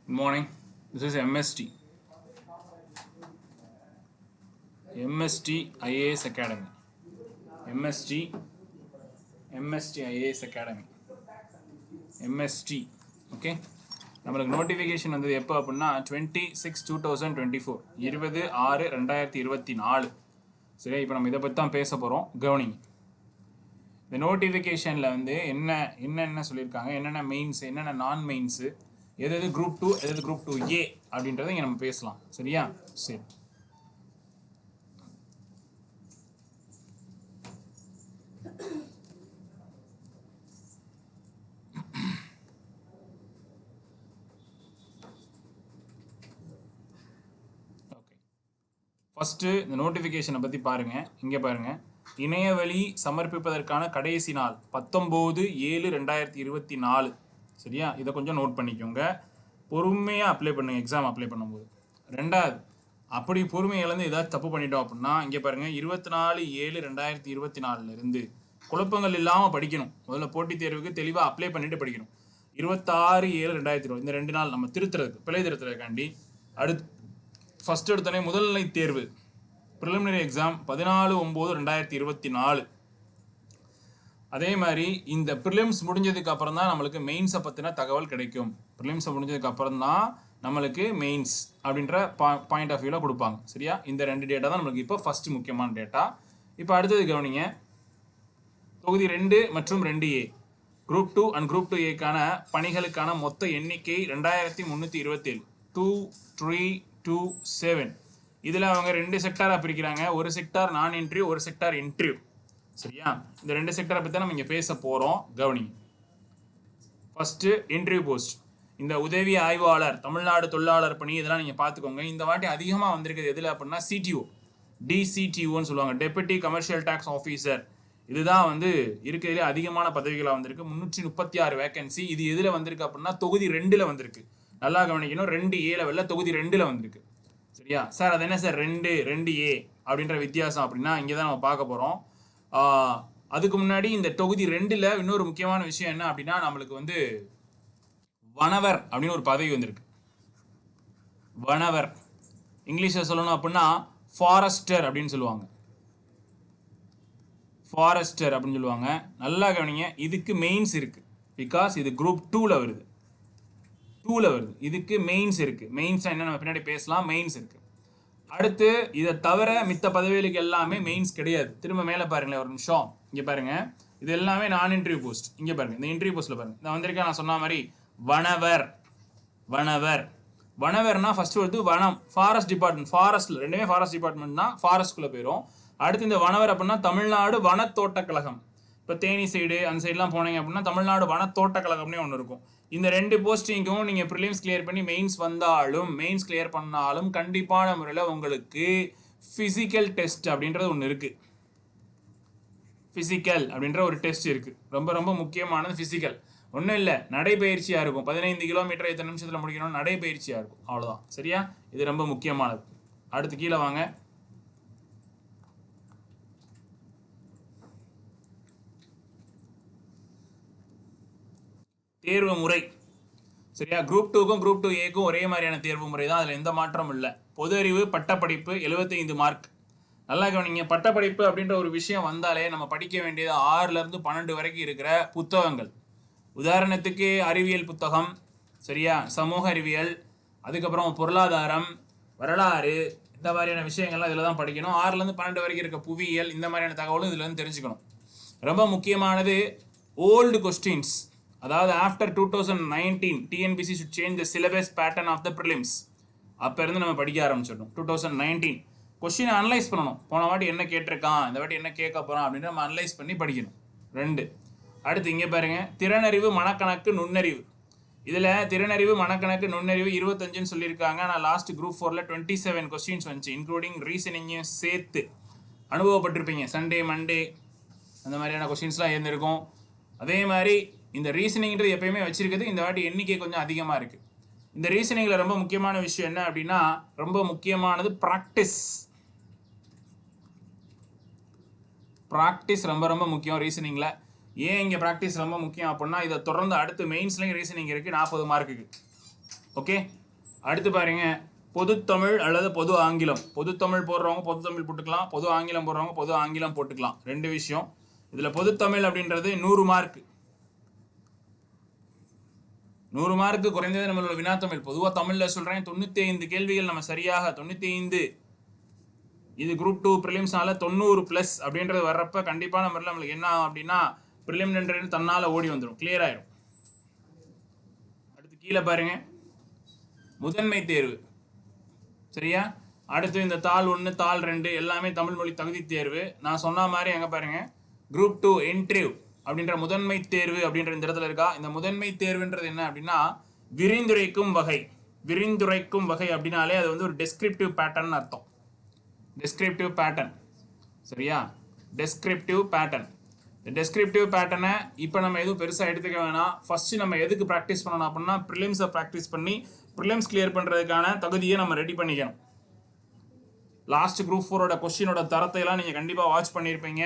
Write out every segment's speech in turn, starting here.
Good morning. This is MST IAS Academy. MST IAS Academy. MST. Okay. நம்மளுக்கு notification வந்தது எப்போ அப்படின்னா 26/2024 20/6/2024. சரி, இப்போ நம்ம இதை பற்றி தான் பேச போகிறோம். கவனிங்க. இந்த நோட்டிஃபிகேஷனில் வந்து என்னென்ன சொல்லியிருக்காங்க, என்னென்ன மெயின்ஸ், என்னென்ன நான் மெயின்ஸு, எது குரூப் 2, எது குரூப் 2A அப்படின்றத இங்கே நம்ம பேசலாம். சரியா? சரி. ஃபஸ்ட்டு இந்த நோட்டிஃபிகேஷனை பற்றி பாருங்கள். இங்கே பாருங்கள், இணையவழி சமர்ப்பிப்பதற்கான கடைசி நாள் 19/7/2024. சரியா? இதை கொஞ்சம் நோட் பண்ணிக்கோங்க. பொறுமையாக அப்ளை பண்ணுங்கள் எக்ஸாம் அப்ளை பண்ணும்போது. ரெண்டாவது, அப்படி பொறுமை இழந்து ஏதாவது தப்பு பண்ணிட்டோம் அப்படின்னா இங்கே பாருங்கள், 24/7/2024 குழப்பங்கள் இல்லாமல் படிக்கணும். முதல்ல போட்டித் தேர்வுக்கு தெளிவாக அப்ளை பண்ணிவிட்டு படிக்கணும். 26/7/2020 இந்த 2 நாள் நம்ம திருத்துறதுக்கு, பிழை திருத்துறதுக்காண்டி. அடுத்து ஃபஸ்ட் எடுத்தோடனே முதல்நிலை தேர்வு ப்ரிலிமினரி எக்ஸாம் 14/9/2024. அதே மாதிரி இந்த ப்ரிலிம்ஸ் முடிஞ்சதுக்கு அப்புறம் தான் நம்மளுக்கு மெயின்ஸை பற்றின தகவல் கிடைக்கும். ப்ரிலிம்ஸை முடிஞ்சதுக்கு அப்புறம் தான் நம்மளுக்கு மெயின்ஸ் அப்படின்ற பாயிண்ட் ஆஃப் வியூவில் கொடுப்பாங்க. சரியா? இந்த 2 டேட்டா தான் நம்மளுக்கு இப்போ ஃபஸ்ட்டு முக்கியமான டேட்டா. இப்போ அடுத்தது கவனிங்க, தொகுதி 2 மற்றும் 2A குரூப் 2 அண்ட் குரூப் 2Aக்கான பணிகளுக்கான மொத்த எண்ணிக்கை 2327 2327. இதில் அவங்க 2 செக்டாராக பிரிக்கிறாங்க. ஒரு செக்டார் நான் இன்டர்வியூ, ஒரு செக்டார் இன்டர்வியூ. சரியா? இந்த 2 செக்டாரை பற்றி தான் நம்ம இங்கே பேச போகிறோம். கவனி. First interview post. இந்த உதவி ஆய்வாளர், தமிழ்நாடு தொழிலாளர் பணி, இதெல்லாம் நீங்கள் பார்த்துக்கோங்க. இந்த வாட்டி அதிகமாக வந்திருக்குது எதில் அப்படின்னா CTO, DCTOன்னு சொல்லுவாங்க, டெபுட்டி கமர்ஷியல் டேக்ஸ் ஆஃபீஸர். இதுதான் வந்து இருக்கிறதுலே அதிகமான பதவிகளாக வந்திருக்கு. 336 வேகன்சி. இது எதில் வந்திருக்கு அப்படின்னா தொகுதி 2ல் வந்திருக்கு. நல்லா கவனிக்கணும், 2A லெவலில் தொகுதி 2ல் வந்திருக்கு. சரியா சார்? அது என்ன சார் 2A அப்படின்ற வித்தியாசம் அப்படின்னா இங்கே தான் நம்ம பார்க்க போகிறோம். அதுக்கு முன்னாடி இந்த தொகுதி 2ல் இன்னொரு முக்கியமான விஷயம் என்ன அப்படின்னா, நம்மளுக்கு வந்து வனவர் அப்படின்னு ஒரு பதவி வந்திருக்கு. வனவர் இங்கிலீஷில் சொல்லணும் அப்படின்னா ஃபாரஸ்டர் அப்படின்னு சொல்லுவாங்க. ஃபாரஸ்டர் அப்படின்னு சொல்லுவாங்க. நல்லா கவனிங்க, இதுக்கு மெயின்ஸ் இருக்குது. பிகாஸ் இது குரூப் 2ல் வருது. இதுக்கு மெயின்ஸ் இருக்குது. மெயின்ஸ் என்ன நம்ம பின்னாடி பேசலாம். மெயின்ஸ் இருக்குது. அடுத்து இதை தவிர மித்த பதவிகளுக்கு எல்லாமே மெயின்ஸ் கிடையாது. திரும்ப மேலே பாருங்களேன் ஒரு நிமிஷம். இங்கே பாருங்கள், இது எல்லாமே நான் இன்டர்வியூ போஸ்ட். இங்கே பாருங்கள், இந்த இன்டர்வியூ போஸ்ட்டில் பாருங்கள், நான் வந்திருக்கேன். நான் சொன்ன மாதிரி வனவர்னா ஃபஸ்ட்டு வந்து வனம், ஃபாரஸ்ட் டிபார்ட்மெண்ட். ஃபாரஸ்ட்டில் ரெண்டுமே ஃபாரஸ்ட் டிபார்ட்மெண்ட் தான், ஃபாரஸ்ட்குள்ளே போயிடும். அடுத்து இந்த வனவர் அப்படின்னா தமிழ்நாடு வனத்தோட்டக் கழகம். இப்போ தேனி சைடு அந்த சைட்லாம் போனீங்க அப்படின்னா தமிழ்நாடு வனத்தோட்டக் கழகம்னே ஒன்று இருக்கும். இந்த 2 போஸ்டிங்கும் நீங்கள் ப்ரிலிம்ஸ் கிளியர் பண்ணி மெயின்ஸ் வந்தாலும், மெயின்ஸ் கிளியர் பண்ணாலும் கண்டிப்பான முறையில் உங்களுக்கு ஃபிசிக்கல் டெஸ்ட் அப்படின்றது ஒன்று இருக்குது. ஃபிசிக்கல் அப்படின்ற ஒரு டெஸ்ட் இருக்குது. ரொம்ப ரொம்ப முக்கியமானது ஃபிசிக்கல். ஒன்றும் இல்லை, நடைபயிற்சியாக இருக்கும். 15 கிலோமீட்டர் எத்தனை நிமிஷத்தில் முடிக்கணும், நடைபயிற்சியாக இருக்கும். அவ்வளோதான். சரியா? இது ரொம்ப முக்கியமானது. அடுத்து கீழே வாங்க. தேர்வு முறை. சரியா? குரூப் 2க்கும் குரூப் 2Aக்கும் ஒரே மாதிரியான தேர்வு முறை தான். அதில் எந்த மாற்றமும் இல்லை. பொது அறிவு பட்டப்படிப்பு 75 மார்க். நல்லா கவனிங்க, பட்டப்படிப்பு அப்படின்ற ஒரு விஷயம் வந்தாலே நம்ம படிக்க வேண்டியது 6லேருந்து 12 வரைக்கும் இருக்கிற புத்தகங்கள். உதாரணத்துக்கு அறிவியல் புத்தகம், சரியா, சமூக அறிவியல், அதுக்கப்புறம் பொருளாதாரம், வரலாறு, இந்த மாதிரியான விஷயங்கள்லாம் இதில் தான் படிக்கணும். 6லேருந்து 12 வரைக்கும் இருக்க புவியியல், இந்த மாதிரியான தகவலும் இதில் வந்து தெரிஞ்சுக்கணும். ரொம்ப முக்கியமானது ஓல்டு கொஸ்டின்ஸ். அதாவது after 2019 TNPSC should change the syllabus pattern of the prelims. அப்போ இருந்து நம்ம படிக்க ஆரம்பிச்சிடணும். 2019 கொஸ்டினை அனலைஸ் பண்ணணும். போன வாட்டி என்ன கேட்டிருக்கான், இந்த வாட்டி என்ன கேட்க போகிறான் அப்படின்னு நம்ம அனலைஸ் பண்ணி படிக்கணும். 2. அடுத்து இங்கே பாருங்கள், திறனறிவு மனக்கணக்கு நுண்ணறிவு. இதில் திறனறிவு மனக்கணக்கு நுண்ணறிவு 25ன்னு சொல்லியிருக்காங்க. ஆனால் லாஸ்ட் குரூப் 4ல் 27 கொஸ்டின்ஸ் வந்துச்சு, இன்க்ளூடிங் ரீசனிங்கையும் சேர்த்து. அனுபவப்பட்டிருப்பீங்க, சண்டே மண்டே அந்த மாதிரியான கொஸ்டின்ஸ்லாம் இருந்திருக்கும். அதே மாதிரி இந்த ரீசனிங்கிறது எப்பயுமே வச்சிருக்கிறது, இந்த வாட்டி எண்ணிக்கை கொஞ்சம் அதிகமாக இருக்குது. இந்த ரீசனிங்கில் ரொம்ப முக்கியமான விஷயம் என்ன அப்படின்னா, ரொம்ப முக்கியமானது ப்ராக்டிஸ் ரொம்ப ரொம்ப முக்கியம் ரீசனிங்கில். ஏன் இங்கே ப்ராக்டிஸ் ரொம்ப முக்கியம் அப்படின்னா, இதை தொடர்ந்து அடுத்து மெயின்ஸ்லையும் ரீசனிங் இருக்குது 40 மார்க்குக்கு. ஓகே, அடுத்து பாருங்க, பொதுத்தமிழ் அல்லது பொது ஆங்கிலம். பொதுத்தமிழ் போடுறவங்க பொதுத்தமிழ் போட்டுக்கலாம், பொது ஆங்கிலம் போடுறவங்க பொது ஆங்கிலம் போட்டுக்கலாம். ரெண்டு விஷயம். இதில் பொதுத்தமிழ் அப்படின்றது 100 மார்க். 100 மார்க்கு குறைந்தது நம்மளோட வினாத்தமிழ். பொதுவாக தமிழில் சொல்கிறேன், 95 கேள்விகள் நம்ம சரியாக 95. இது குரூப் 2 ப்ரிலிம்ஸ்னால 90+ அப்படின்றது வர்றப்ப கண்டிப்பான முறையில் நம்மளுக்கு என்ன ஆகும் அப்படின்னா ப்ரிலிமினரி தன்னால் ஓடி வந்துடும், கிளியர் ஆயிடும். அடுத்து கீழே பாருங்க, முதன்மை தேர்வு. சரியா? அடுத்து இந்த தாள் 1 தாள் 2 எல்லாமே தமிழ் மொழி தகுதி தேர்வு. நான் சொன்ன மாதிரி அங்கே பாருங்க, குரூப் 2 இன்டர்வியூ அப்படின்ற முதன்மை தேர்வு அப்படின்ற இந்த இடத்துல இருக்கா. இந்த முதன்மை தேர்வுன்றது என்ன அப்படின்னா விரிந்துரைக்கும் வகை. விரிந்துரைக்கும் வகை அப்படின்னாலே அது வந்து ஒரு டெஸ்கிரிப்டிவ் பேட்டர்ன் அர்த்தம். Descriptive pattern. சரியா? Descriptive pattern. இந்த டெஸ்கிரிப்டிவ் பேட்டர்னை இப்போ நம்ம எதுவும் பெருசாக எடுத்துக்க வேணாம். ஃபஸ்ட்டு நம்ம எதுக்கு ப்ராக்டிஸ் பண்ணணும் அப்படின்னா ப்ரிலிம்ஸை ப்ராக்டிஸ் பண்ணி ப்ரிலிம்ஸ் கிளியர் பண்ணுறதுக்கான தகுதியை நம்ம ரெடி பண்ணிக்கணும். லாஸ்ட் குரூப் 4ஓட கொஸ்டினோட தரத்தையெல்லாம் நீங்கள் கண்டிப்பாக வாட்ச் பண்ணியிருப்பீங்க.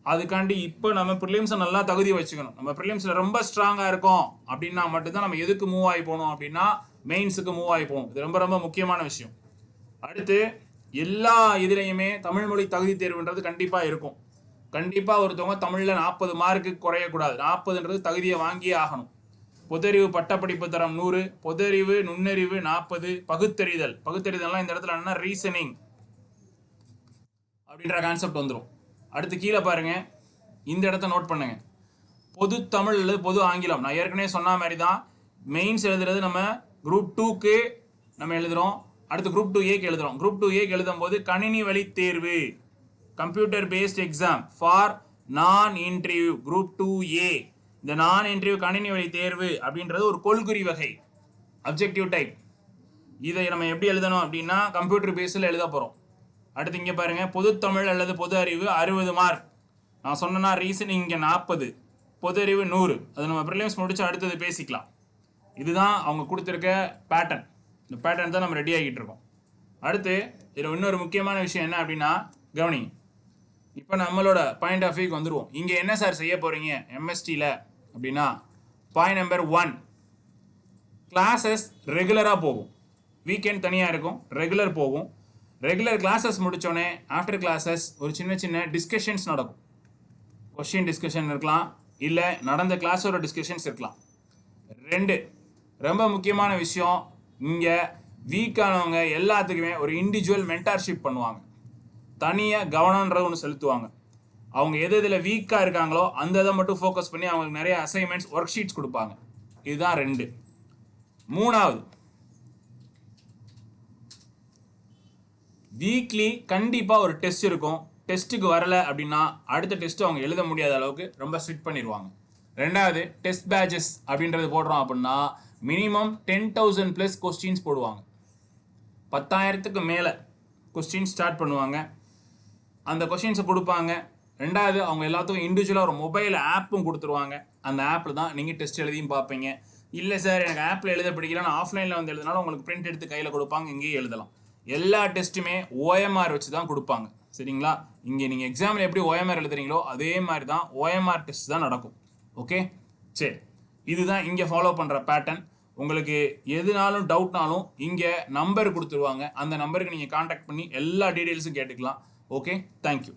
அதுக்காண்டி இப்போ நம்ம ப்ரிலிம்ஸை நல்லா தகுதி வச்சுக்கணும். நம்ம ப்ரிலிம்ஸில் ரொம்ப ஸ்ட்ராங்காக இருக்கும் அப்படின்னா மட்டும்தான் நம்ம எதுக்கு மூவ் ஆகி போகணும் அப்படின்னா மெயின்ஸுக்கு மூவ் ஆகி போகணும். இது ரொம்ப ரொம்ப முக்கியமான விஷயம். அடுத்து எல்லா இதுலேயுமே தமிழ் மொழி தகுதி தேர்வுன்றது கண்டிப்பாக இருக்கும். கண்டிப்பாக ஒருத்தவங்க தமிழில் 40 மார்க்கு குறையக்கூடாது. 40ன்றது தகுதியை வாங்கியே ஆகணும். பொதறிவு பட்டப்படிப்பு தரம் 100, பொதறிவு நுண்ணறிவு 40, பகுத்தறிதல். பகுத்தறிதல்லாம் இந்த இடத்துல என்ன ரீசனிங் அப்படின்ற கான்செப்ட் வந்துடும். அடுத்து கீழே பாருங்க, இந்த இடத்த நோட் பண்ணுங்க. பொது தமிழ் அல்லது பொது ஆங்கிலம். நான் ஏற்கனவே சொன்ன மாதிரி தான் மெயின்ஸ் எழுதுறது நம்ம குரூப் 2க்கு நம்ம எழுதுகிறோம். அடுத்து குரூப் 2A எழுதுகிறோம். குரூப் 2A எழுதும் போது கணினி வழி தேர்வு, கம்ப்யூட்டர் பேஸ்ட் எக்ஸாம் ஃபார் நான் இன்டர்வியூ குரூப் 2A. இந்த நான் இன்டர்வியூ கணினி வழி தேர்வு அப்படின்றது ஒரு கொள்குறி வகை, அப்ஜெக்டிவ் டைப். இதை நம்ம எப்படி எழுதணும் அப்படின்னா கம்ப்யூட்டர் பேஸில் எழுத போகிறோம். அடுத்து இங்கே பாருங்க, பொதுத்தமிழ் அல்லது பொது அறிவு 60 மார்க். நான் சொன்னேன்னா ரீசனிங் இங்கே 40, பொது அறிவு 100. அது நம்ம ப்ரிலிம்ஸ் முடிச்சு அடுத்தது பேசிக்கலாம். இதுதான் அவங்க கொடுத்துருக்க பேட்டர்ன். இந்த பேட்டர்ன் தான் நம்ம ரெடி ஆகிட்டு இருக்கோம். அடுத்து இதில் இன்னொரு முக்கியமான விஷயம் என்ன அப்படின்னா கவனி. இப்போ நம்மளோட பாயிண்ட் ஆஃப் வியூக்கு வந்துடுவோம். இங்கே என்ன சார் செய்ய போகிறீங்க எம்எஸ்டியில் அப்படின்னா பாயிண்ட் நம்பர் 1, கிளாஸஸ் ரெகுலராக போகும். வீக்கெண்ட் தனியாக இருக்கும், ரெகுலர் போகும். ரெகுலர் கிளாஸஸ் முடித்தோடனே ஆஃப்டர் கிளாஸஸ் ஒரு சின்ன சின்ன டிஸ்கஷன்ஸ் நடக்கும். கொஸ்டின் டிஸ்கஷன் இருக்கலாம், இல்லை நடந்த கிளாஸோட டிஸ்கஷன்ஸ் இருக்கலாம். 2 ரொம்ப முக்கியமான விஷயம், இங்கே வீக்கானவங்க எல்லாத்துக்குமே ஒரு இண்டிவிஜுவல் மென்டார்ஷிப் பண்ணுவாங்க. தனியாக கவனம்ன்ற ஒன்று செலுத்துவாங்க. அவங்க எது இதில் வீக்காக இருக்காங்களோ அந்த இதை மட்டும் ஃபோக்கஸ் பண்ணி அவங்களுக்கு நிறைய அசைன்மெண்ட்ஸ் ஒர்க் ஷீட்ஸ் கொடுப்பாங்க. இதுதான் 2. 3வது, வீக்லி கண்டிப்பாக ஒரு டெஸ்ட் இருக்கும். டெஸ்ட்டுக்கு வரலை அப்படின்னா அடுத்த டெஸ்ட்டு அவங்க எழுத முடியாத அளவுக்கு ரொம்ப ஸ்ட்ரிக்ட் பண்ணிடுவாங்க. 2வது, டெஸ்ட் பேட்சஸ் அப்படின்றது போடுறோம் அப்படின்னா மினிமம் 10,000+ கொஸ்டின்ஸ் போடுவாங்க. 10,000க்கு மேலே கொஸ்டின் ஸ்டார்ட் பண்ணுவாங்க. அந்த கொஸ்டின்ஸை கொடுப்பாங்க. 2வது, அவங்க எல்லாத்துக்கும் இண்டிவிஜுவலாக ஒரு மொபைல் ஆப்பும் கொடுத்துருவாங்க. அந்த ஆப்பில் தான் நீங்கள் டெஸ்ட் எழுதியும் பார்ப்பீங்க. இல்லை சார் எனக்கு ஆப்பில் எழுத பிடிக்கல, நான் ஆஃப்லைனில் வந்து எழுதினாலும் உங்களுக்கு பிரிண்ட் எடுத்து கையில் கொடுப்பாங்க, இங்கேயே எழுதலாம். எல்லா டெஸ்ட்டுமே OMR வச்சு தான் கொடுப்பாங்க. சரிங்களா? இங்கே நீங்கள் எக்ஸாமில் எப்படி OMR எழுதுறீங்களோ அதே மாதிரி தான் OMR டெஸ்ட் தான் நடக்கும். ஓகே, சரி. இதுதான் இங்கே ஃபாலோ பண்ணுற பேட்டர்ன். உங்களுக்கு எதுனாலும் டவுட்னாலும் இங்கே நம்பர் கொடுத்துருவாங்க. அந்த நம்பருக்கு நீங்கள் காண்டாக்ட் பண்ணி எல்லா டீட்டெயில்ஸும் கேட்டுக்கலாம். Okay, thank you.